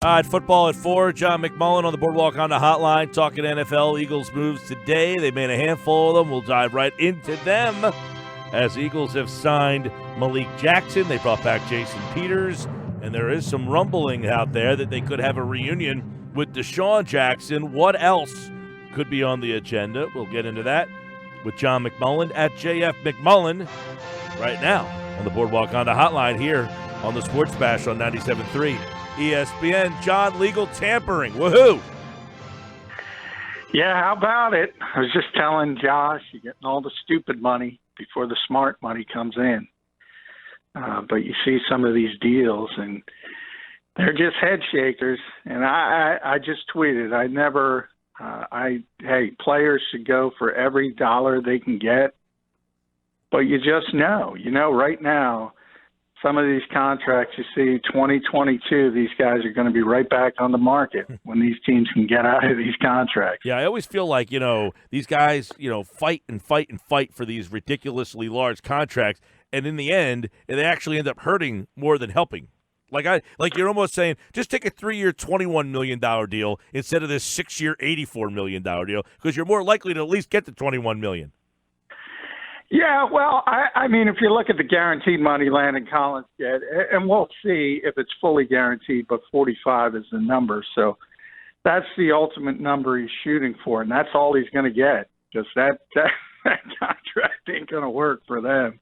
All right, football at 4. John McMullen on the Boardwalk on the hotline talking NFL. Eagles moves today. They made a handful of them. We'll dive right into them as the Eagles have signed Malik Jackson. They brought back Jason Peters, and there is some rumbling out there that they could have a reunion with Deshawn Jackson. What else could be on the agenda? We'll get into that with John McMullen at JF McMullen right now on the Boardwalk on the hotline here on the Sports Bash on 97.3. ESPN. John, legal tampering. Woohoo! Yeah, how about it? I was just telling Josh, you're getting all the stupid money before the smart money comes in. But you see some of these deals, and they're just head shakers. And I just tweeted, hey, players should go for every dollar they can get. But you just know, right now, some of these contracts you see, 2022, these guys are going to be right back on the market when these teams can get out of these contracts. Yeah, I always feel like, these guys, fight and fight and fight for these ridiculously large contracts, and in the end, they actually end up hurting more than helping. Like you're almost saying, just take a 3-year, $21 million deal instead of this 6-year, $84 million deal, because you're more likely to at least get the $21 million. Yeah, well, I mean, if you look at the guaranteed money Landon Collins get, and we'll see if it's fully guaranteed, but 45 is the number. So that's the ultimate number he's shooting for, and that's all he's going to get, because that contract ain't going to work for them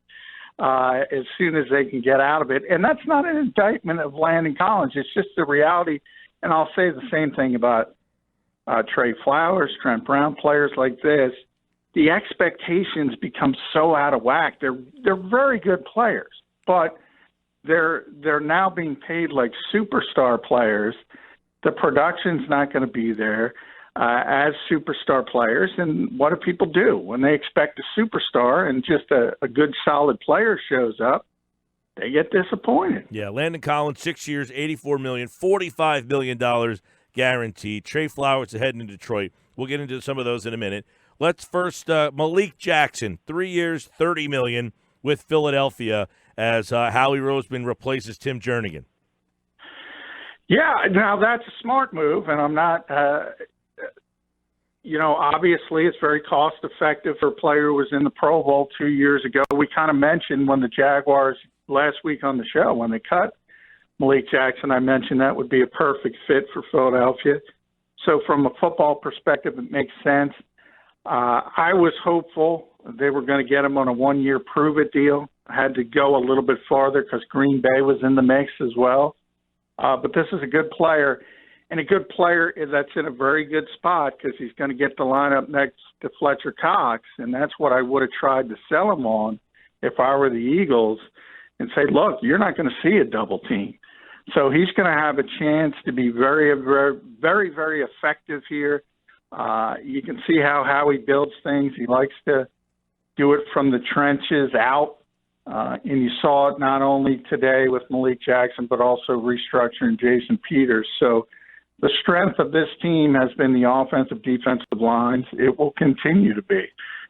as soon as they can get out of it. And that's not an indictment of Landon Collins. It's just the reality, and I'll say the same thing about Trey Flowers, Trent Brown, players like this. The expectations become so out of whack. They're very good players, but they're now being paid like superstar players. The production's not going to be there as superstar players. And what do people do when they expect a superstar and just a good solid player shows up? They get disappointed. Yeah, Landon Collins, 6 years, $84 million, $45 million guaranteed. Trey Flowers ahead in Detroit. We'll get into some of those in a minute. Let's first Malik Jackson, 3 years, $30 million with Philadelphia as Howie Roseman replaces Tim Jernigan. Yeah, now that's a smart move, and I'm not, obviously it's very cost effective for a player who was in the Pro Bowl 2 years ago. We kind of mentioned when the Jaguars last week on the show, when they cut Malik Jackson, I mentioned that would be a perfect fit for Philadelphia. So from a football perspective, it makes sense. I was hopeful they were going to get him on a 1-year prove-it deal. I had to go a little bit farther because Green Bay was in the mix as well. But this is a good player, and a good player that's in a very good spot because he's going to get the lineup next to Fletcher Cox, and that's what I would have tried to sell him on if I were the Eagles and say, look, you're not going to see a double team. So he's going to have a chance to be very, very, very, very effective here. You can see how he builds things. He likes to do it from the trenches out. And you saw it not only today with Malik Jackson, but also restructuring Jason Peters. So the strength of this team has been the offensive, defensive lines. It will continue to be.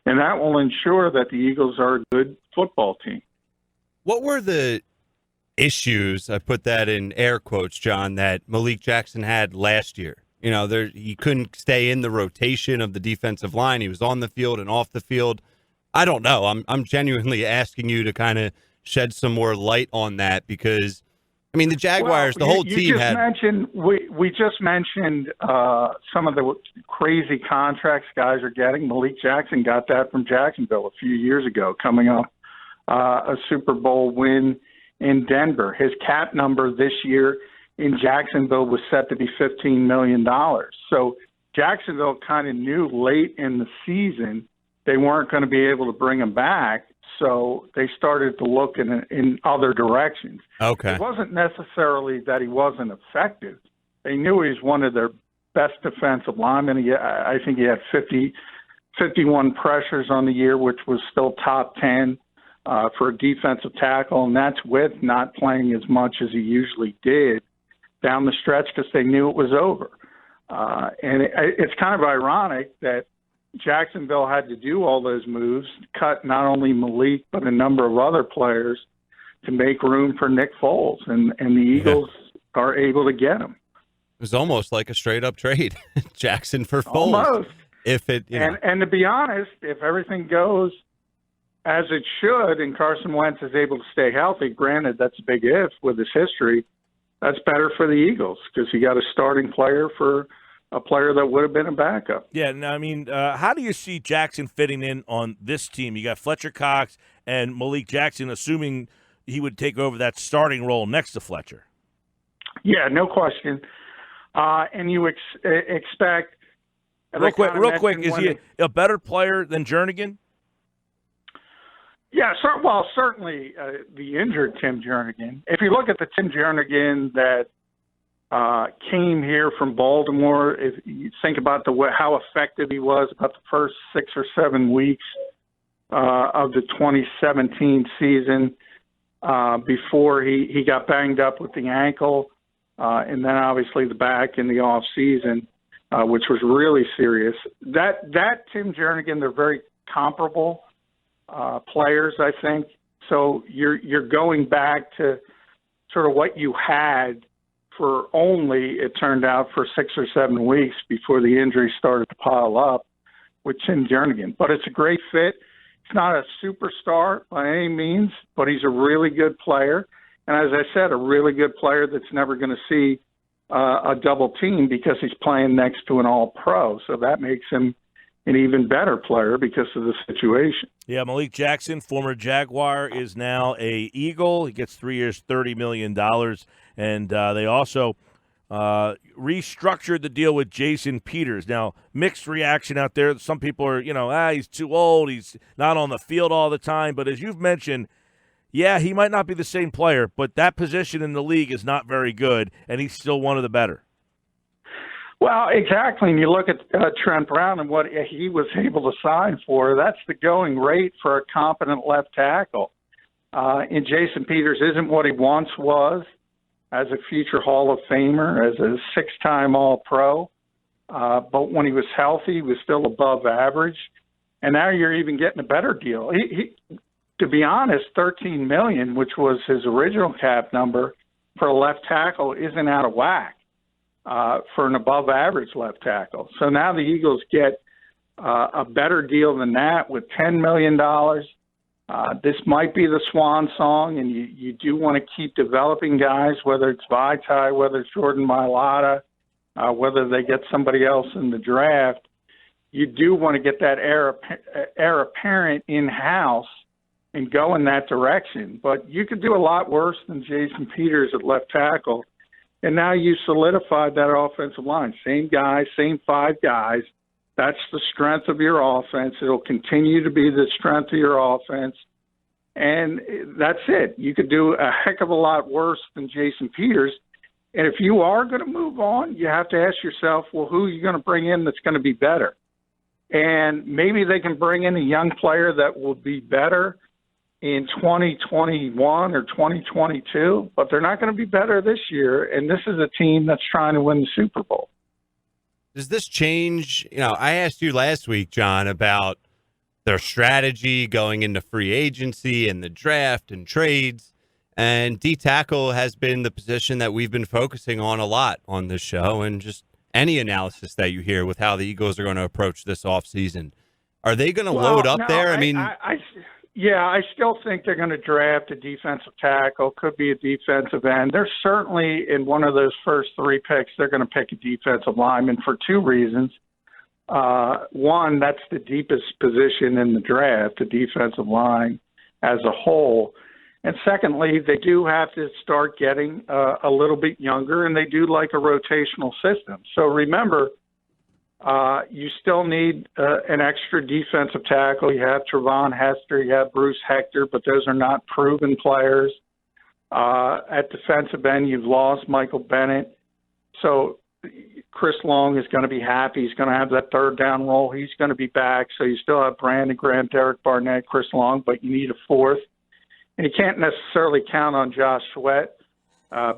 And that will ensure that the Eagles are a good football team. What were the issues, I put that in air quotes, John, that Malik Jackson had last year? He couldn't stay in the rotation of the defensive line. He was on the field and off the field. I don't know. I'm genuinely asking you to kind of shed some more light on that because, I mean, the Jaguars, the whole team had. We just mentioned some of the crazy contracts guys are getting. Malik Jackson got that from Jacksonville a few years ago, coming up a Super Bowl win in Denver. His cap number this year in Jacksonville was set to be $15 million. So Jacksonville kind of knew late in the season they weren't going to be able to bring him back, so they started to look in other directions. Okay. It wasn't necessarily that he wasn't effective. They knew he was one of their best defensive linemen. I think he had 51 pressures on the year, which was still top 10 for a defensive tackle, and that's with not playing as much as he usually did down the stretch because they knew it was over. And it's kind of ironic that Jacksonville had to do all those moves, cut not only Malik but a number of other players to make room for Nick Foles, and the Eagles are able to get him. was almost like a straight-up trade. Jackson for Foles. Almost. If it, and to be honest, if everything goes as it should and Carson Wentz is able to stay healthy, granted that's a big if with his history, that's better for the Eagles because you got a starting player for a player that would have been a backup. Yeah, no, I mean, how do you see Jackson fitting in on this team? You got Fletcher Cox and Malik Jackson, assuming he would take over that starting role next to Fletcher. Yeah, no question. And you expect – Real quick, is he a better player than Jernigan? Yeah, certainly the injured Tim Jernigan. If you look at the Tim Jernigan that came here from Baltimore, if you think about how effective he was about the first 6 or 7 weeks of the 2017 season before he got banged up with the ankle, and then obviously the back in the off season, which was really serious. That Tim Jernigan, they're very comparable players, I think. So you're going back to sort of what you had for only, it turned out, for 6 or 7 weeks before the injury started to pile up with Tim Jernigan. But it's a great fit. He's not a superstar by any means, but he's a really good player. And as I said, a really good player that's never going to see a double team because he's playing next to an all-pro. So that makes him an even better player because of the situation. Yeah, Malik Jackson, former Jaguar, is now a Eagle. He gets 3 years, $30 million. And they also restructured the deal with Jason Peters. Now, mixed reaction out there. Some people are, he's too old. He's not on the field all the time. But as you've mentioned, yeah, he might not be the same player, but that position in the league is not very good, and he's still one of the better. Well, exactly. And you look at Trent Brown and what he was able to sign for. That's the going rate for a competent left tackle. And Jason Peters isn't what he once was as a future Hall of Famer, as a 6-time All-Pro. But when he was healthy, he was still above average. And now you're even getting a better deal. To be honest, $13 million, which was his original cap number for a left tackle, isn't out of whack for an above-average left tackle. So now the Eagles get a better deal than that with $10 million. This might be the swan song, and you do want to keep developing guys, whether it's Vitae, whether it's Jordan Mailata, whether they get somebody else in the draft. You do want to get that heir apparent in-house and go in that direction. But you could do a lot worse than Jason Peters at left tackle. And now you solidified that offensive line. Same guys, same 5 guys. That's the strength of your offense. It'll continue to be the strength of your offense. And that's it. You could do a heck of a lot worse than Jason Peters. And if you are going to move on, you have to ask yourself, well, who are you going to bring in that's going to be better? And maybe they can bring in a young player that will be better in 2021 or 2022, but they're not going to be better this year. And this is a team that's trying to win the Super Bowl. Does this change? I asked you last week, John, about their strategy going into free agency and the draft and trades. And D-tackle has been the position that we've been focusing on a lot on this show, and just any analysis that you hear with how the Eagles are going to approach this offseason. Are they going to load up there? I still think they're going to draft a defensive tackle, could be a defensive end. They're certainly in one of those first 3 picks, they're going to pick a defensive lineman for 2 reasons. One, that's the deepest position in the draft, the defensive line as a whole. And secondly, they do have to start getting a little bit younger, and they do like a rotational system. So remember, you still need an extra defensive tackle. You have Trevon Hester, you have Bruce Hector, but those are not proven players. At defensive end, you've lost Michael Bennett. So Chris Long is going to be happy. He's going to have that 3rd down role. He's going to be back. So you still have Brandon Graham, Derek Barnett, Chris Long, but you need a 4th. And you can't necessarily count on Josh Sweat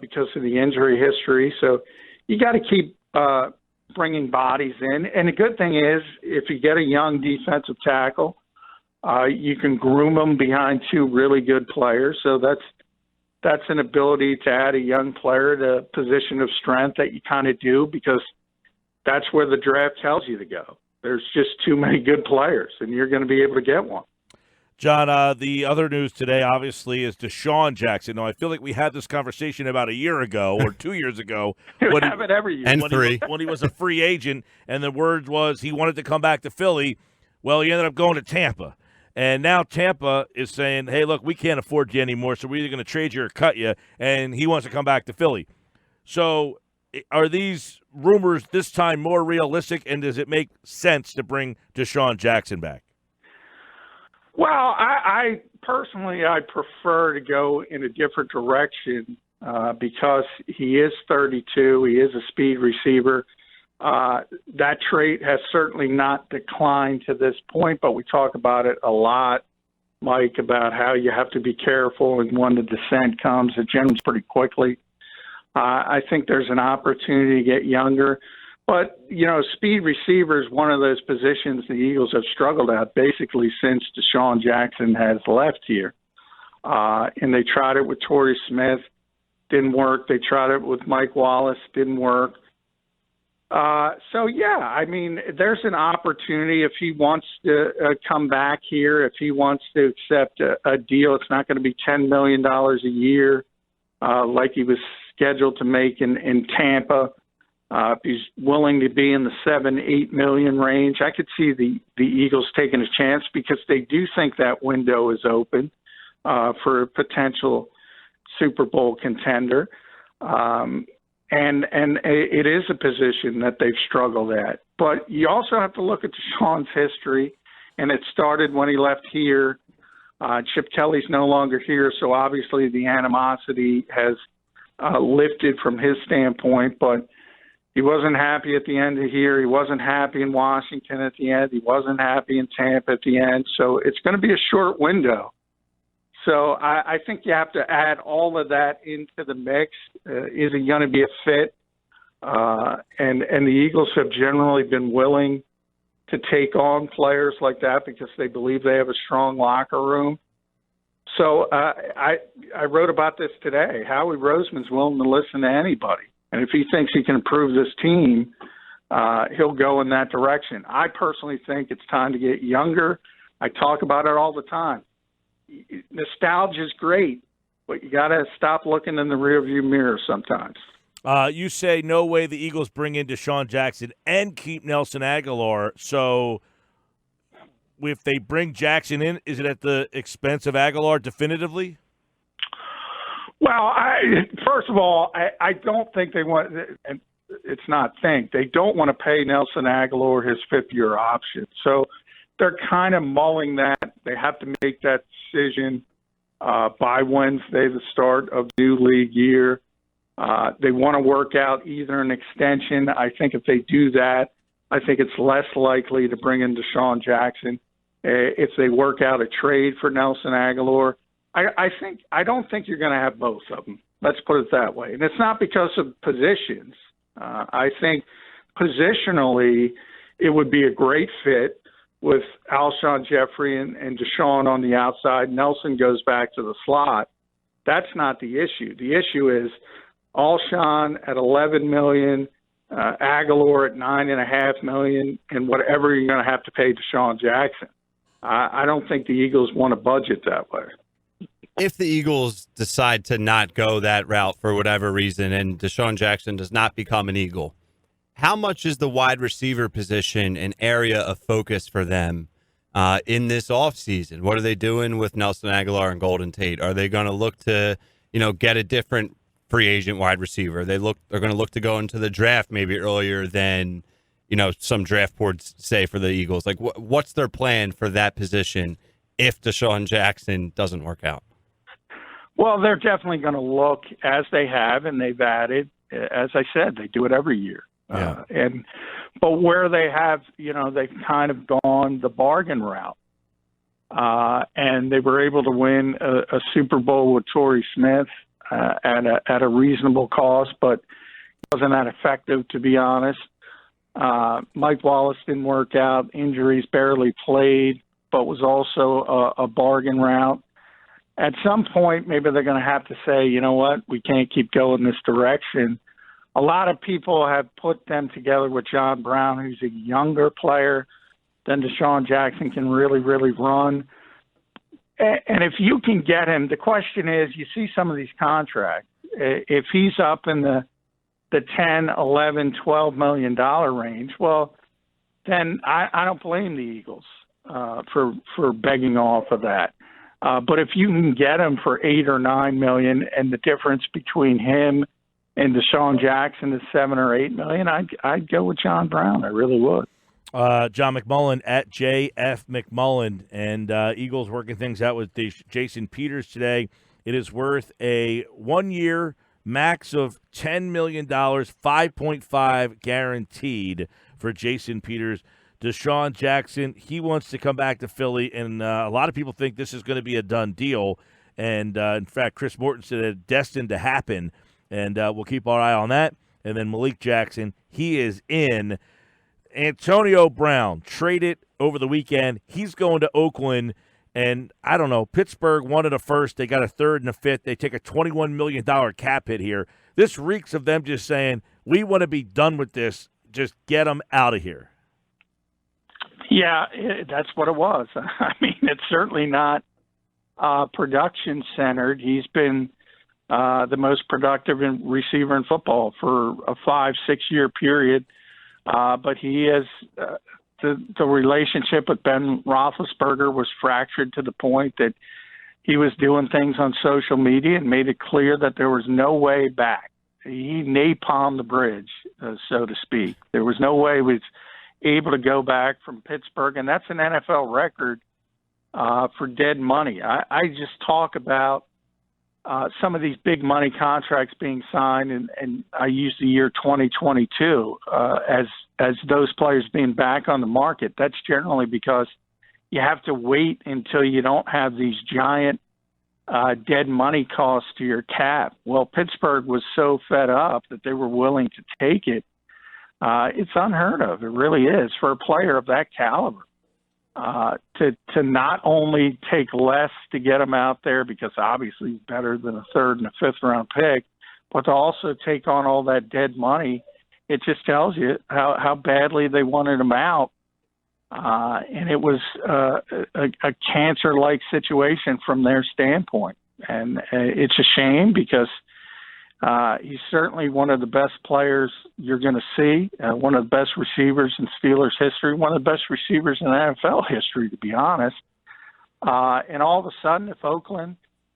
because of the injury history. So you got to keep bringing bodies in. And the good thing is, if you get a young defensive tackle, you can groom them behind 2 really good players. So that's an ability to add a young player to a position of strength that you kind of do because that's where the draft tells you to go. There's just too many good players, and you're going to be able to get one. John, the other news today, obviously, is Deshawn Jackson. Now, I feel like we had this conversation about a year ago or 2 years ago. We have it every year. And when he was a free agent, and the word was he wanted to come back to Philly. Well, he ended up going to Tampa. And now Tampa is saying, hey, look, we can't afford you anymore, so we're either going to trade you or cut you, and he wants to come back to Philly. So are these rumors this time more realistic, and does it make sense to bring Deshawn Jackson back? Well, I personally, I prefer to go in a different direction because he is 32. He is a speed receiver. That trait has certainly not declined to this point, but we talk about it a lot, Mike, about how you have to be careful and when the descent comes, it generally pretty quickly. I think there's an opportunity to get younger. But, speed receiver is one of those positions the Eagles have struggled at basically since Deshawn Jackson has left here. And they tried it with Torrey Smith, didn't work. They tried it with Mike Wallace, didn't work. There's an opportunity if he wants to come back here, if he wants to accept a deal. It's not going to be $10 million a year like he was scheduled to make in Tampa. If he's willing to be in the $7-8 million range, I could see the Eagles taking a chance because they do think that window is open for a potential Super Bowl contender. And it is a position that they've struggled at. But you also have to look at Deshaun's history, and it started when he left here. Chip Kelly's no longer here, so obviously the animosity has lifted from his standpoint, but he wasn't happy at the end of here. He wasn't happy in Washington at the end. He wasn't happy in Tampa at the end. So it's going to be a short window. So I think you have to add all of that into the mix. Is it going to be a fit? And the Eagles have generally been willing to take on players like that because they believe they have a strong locker room. So I wrote about this today. Howie Roseman's willing to listen to anybody. And if he thinks he can improve this team, he'll go in that direction. I personally think it's time to get younger. I talk about it all the time. Nostalgia is great, but you got to stop looking in the rearview mirror sometimes. You say no way the Eagles bring in Deshawn Jackson and keep Nelson Aguilar. So if they bring Jackson in, is it at the expense of Aguilar definitively? Well, first of all, I don't think they want – and it's not think. They don't want to pay Nelson Aguilar his fifth-year option. So they're kind of mulling that. They have to make that decision by Wednesday, the start of the new league year. They want to work out either an extension. I think if they do that, I think it's less likely to bring in Deshawn Jackson. If they work out a trade for Nelson Aguilar, I don't think you're going to have both of them. Let's put it that way. And it's not because of positions. I think positionally it would be a great fit with Alshon Jeffrey and Deshawn on the outside. Nelson goes back to the slot. That's not the issue. The issue is Alshon at $11 million, Aguilar at $9.5 million, and whatever you're going to have to pay Deshawn Jackson. I don't think the Eagles want to budget that way. If the Eagles decide to not go that route for whatever reason and Deshawn Jackson does not become an Eagle, how much is the wide receiver position an area of focus for them in this offseason? What are they doing with Nelson Aguilar and Golden Tate? Are they going to look to, get a different free agent wide receiver? They're going to look to go into the draft maybe earlier than, some draft boards say for the Eagles. Like, what's their plan for that position if Deshawn Jackson doesn't work out? Well, they're definitely going to look as they have, and they've added. As I said, they do it every year. Yeah. But where they have, they've kind of gone the bargain route, and they were able to win a Super Bowl with Torrey Smith at a reasonable cost, but wasn't that effective, to be honest. Mike Wallace didn't work out. Injuries, barely played, but was also a bargain route. at some point, maybe they're going to have to say, you know what, we can't keep going this direction. A lot of people have put them together with John Brown, who's a younger player than Deshawn Jackson can really, really run. And if you can get him, the question is, you see some of these contracts. If he's up in the 10, 11, $12 million range, well, then I don't blame the Eagles for begging off of that. But if you can get him for $8 or $9 million, and the difference between him and Deshawn Jackson is $7 or $8 million, I'd go with John Brown. I really would. John McMullen at JF McMullen, and Eagles working things out with Jason Peters today. It is worth a 1-year max of $10 million, 5.5 guaranteed for Jason Peters. Deshawn Jackson, he wants to come back to Philly, and a lot of people think this is going to be a done deal. And, in fact, Chris Morton said it's destined to happen, and we'll keep our eye on that. And then Malik Jackson, he is in. Antonio Brown traded over the weekend. He's going to Oakland, and I don't know, Pittsburgh wanted a first. They got a third and a fifth. They take a $21 million cap hit here. This reeks of them just saying, we want to be done with this. Just get them out of here. Yeah, that's what it was. I mean, it's certainly not production-centered. He's been the most productive receiver in football for a 5-6 year period. But he has the relationship with Ben Roethlisberger was fractured to the point that he was doing things on social media and made it clear that there was no way back. He napalmed the bridge, so to speak. There was no way he was able to go back from Pittsburgh, and that's an NFL record for dead money. I just talk about some of these big money contracts being signed, and I use the year 2022 as those players being back on the market. That's generally because you have to wait until you don't have these giant dead money costs to your cap. Well, Pittsburgh was so fed up that they were willing to take it. It's unheard of. It really is for a player of that caliber. To not only take less to get him out there, because obviously he's better than a third and a fifth round pick, but to also take on all that dead money, it just tells you how badly they wanted him out. And it was a cancer-like situation from their standpoint. And it's a shame because he's certainly one of the best players you're going to see, one of the best receivers in Steelers history, one of the best receivers in NFL history, to be honest. And all of a sudden,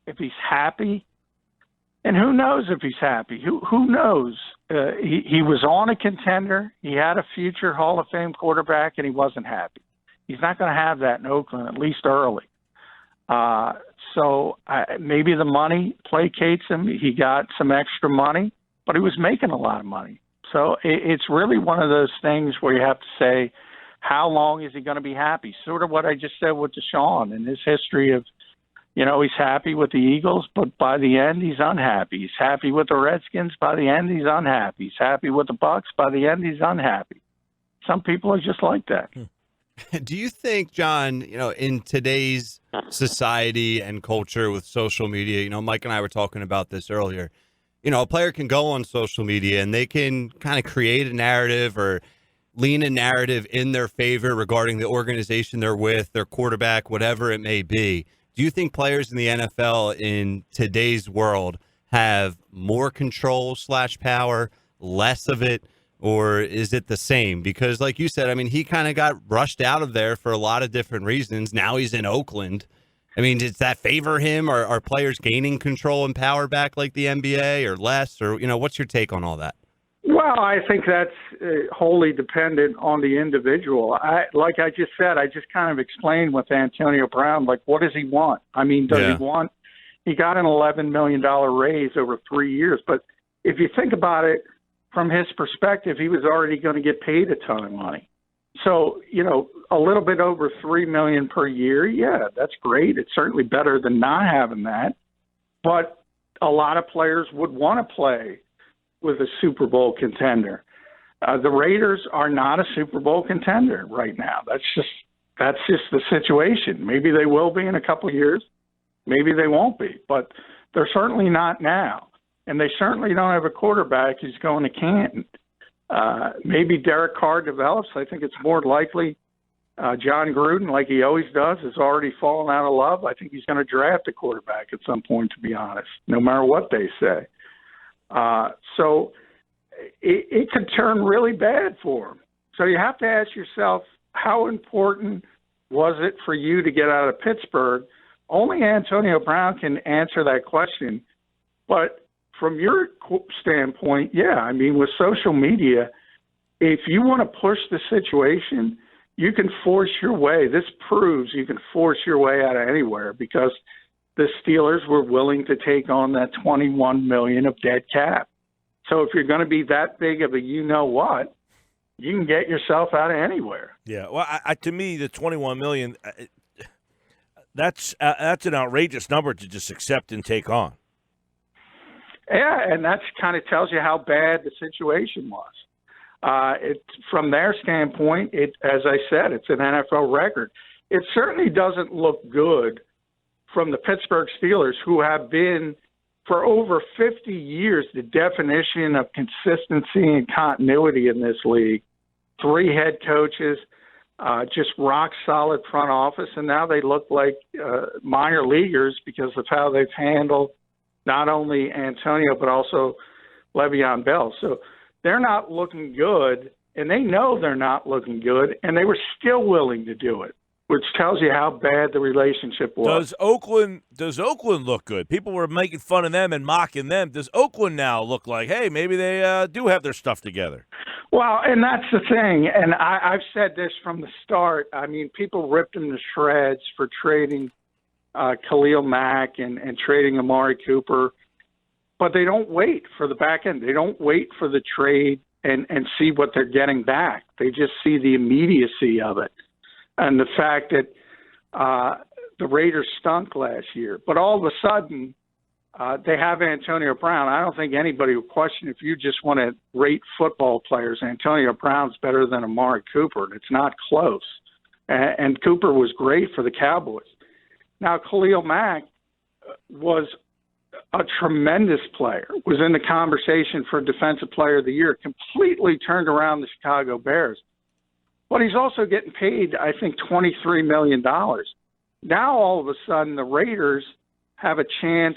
if he's happy, and who knows if he's happy? Who knows? He was on a contender. He had a future Hall of Fame quarterback, and he wasn't happy. He's not going to have that in Oakland, at least early. So maybe the money placates him. He got some extra money, but he was making a lot of money. So it's really one of those things where you have to say, how long is he going to be happy? Sort of what I just said with Deshaun and his history of, he's happy with the Eagles, but by the end, he's unhappy. He's happy with the Redskins. By the end, he's unhappy. He's happy with the Bucs. By the end, he's unhappy. Some people are just like that. Do you think, John, in today's society and culture with social media, Mike and I were talking about this earlier, a player can go on social media and they can kind of create a narrative or lean a narrative in their favor regarding the organization they're with, their quarterback, whatever it may be. Do you think players in the NFL in today's world have more control / power, less of it? Or is it the same? Because like you said, he kind of got rushed out of there for a lot of different reasons. Now he's in Oakland. Does that favor him? Or are players gaining control and power back like the NBA or less? Or, what's your take on all that? Well, I think that's wholly dependent on the individual. Like I just said, I just kind of explained with Antonio Brown, what does he want? He got an $11 million raise over 3 years. But if you think about it, from his perspective, he was already going to get paid a ton of money. So, a little bit over $3 million per year, yeah, that's great. It's certainly better than not having that. But a lot of players would want to play with a Super Bowl contender. The Raiders are not a Super Bowl contender right now. That's just the situation. Maybe they will be in a couple of years. Maybe they won't be, but they're certainly not now. And they certainly don't have a quarterback who's going to Canton. Maybe Derek Carr develops. I think it's more likely John Gruden, like he always does, has already fallen out of love. I think he's going to draft a quarterback at some point, to be honest, no matter what they say. So it could turn really bad for him. So you have to ask yourself, how important was it for you to get out of Pittsburgh? Only Antonio Brown can answer that question. But from your standpoint, yeah, I mean, with social media, if you want to push the situation, you can force your way. This proves you can force your way out of anywhere because the Steelers were willing to take on that $21 million of dead cap. So if you're going to be that big of a you-know-what, you can get yourself out of anywhere. Yeah, well, to me, the $21 million, that's an outrageous number to just accept and take on. Yeah, and that kind of tells you how bad the situation was. From their standpoint, as I said, it's an NFL record. It certainly doesn't look good from the Pittsburgh Steelers, who have been, for over 50 years, the definition of consistency and continuity in this league. 3 head coaches, just rock-solid front office, and now they look like minor leaguers because of how they've handled not only Antonio but also Le'Veon Bell. So they're not looking good, and they know they're not looking good, and they were still willing to do it, which tells you how bad the relationship was. Does Oakland look good? People were making fun of them and mocking them. Does Oakland now look like, hey, maybe they do have their stuff together? Well, and that's the thing, and I've said this from the start. I mean, people ripped them to shreds for trading Khalil Mack and trading Amari Cooper, but they don't wait for the back end. They don't wait for the trade and see what they're getting back. They just see the immediacy of it. And the fact that the Raiders stunk last year. But all of a sudden, they have Antonio Brown. I don't think anybody would question, if you just want to rate football players, Antonio Brown's better than Amari Cooper, and it's not close. And Cooper was great for the Cowboys. Now, Khalil Mack was a tremendous player, was in the conversation for Defensive Player of the Year, completely turned around the Chicago Bears. But he's also getting paid, I think, $23 million. Now, all of a sudden, the Raiders have a chance.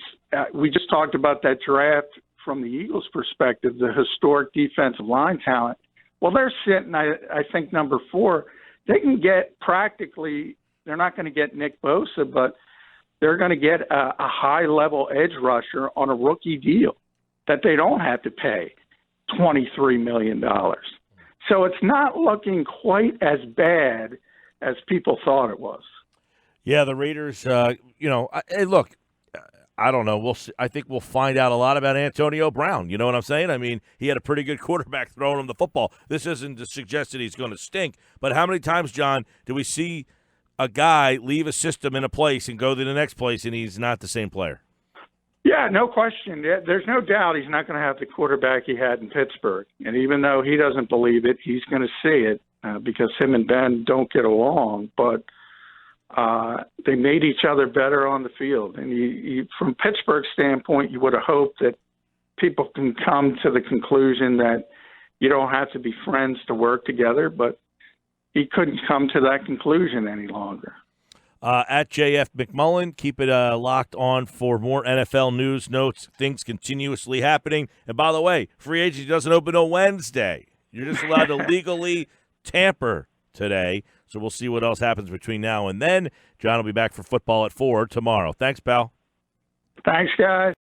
We just talked about that draft from the Eagles' perspective, the historic defensive line talent. Well, they're sitting, I think, number 4. They can get practically – they're not going to get Nick Bosa, but they're going to get a high-level edge rusher on a rookie deal that they don't have to pay $23 million. So it's not looking quite as bad as people thought it was. Yeah, the Raiders, hey, look, I don't know. We'll see. I think we'll find out a lot about Antonio Brown. You know what I'm saying? I mean, he had a pretty good quarterback throwing him the football. This isn't to suggest that he's going to stink, but how many times, John, do we see a guy leave a system in a place and go to the next place and he's not the same player? Yeah, no question. There's no doubt he's not going to have the quarterback he had in Pittsburgh. And even though he doesn't believe it, he's going to see it because him and Ben don't get along. But they made each other better on the field. And from Pittsburgh's standpoint, you would have hoped that people can come to the conclusion that you don't have to be friends to work together. But he couldn't come to that conclusion any longer. At JF McMullen, keep it locked on for more NFL news, notes, things continuously happening. And by the way, free agency doesn't open on Wednesday. You're just allowed to legally tamper today. So we'll see what else happens between now and then. John will be back for football at 4 tomorrow. Thanks, pal. Thanks, guys.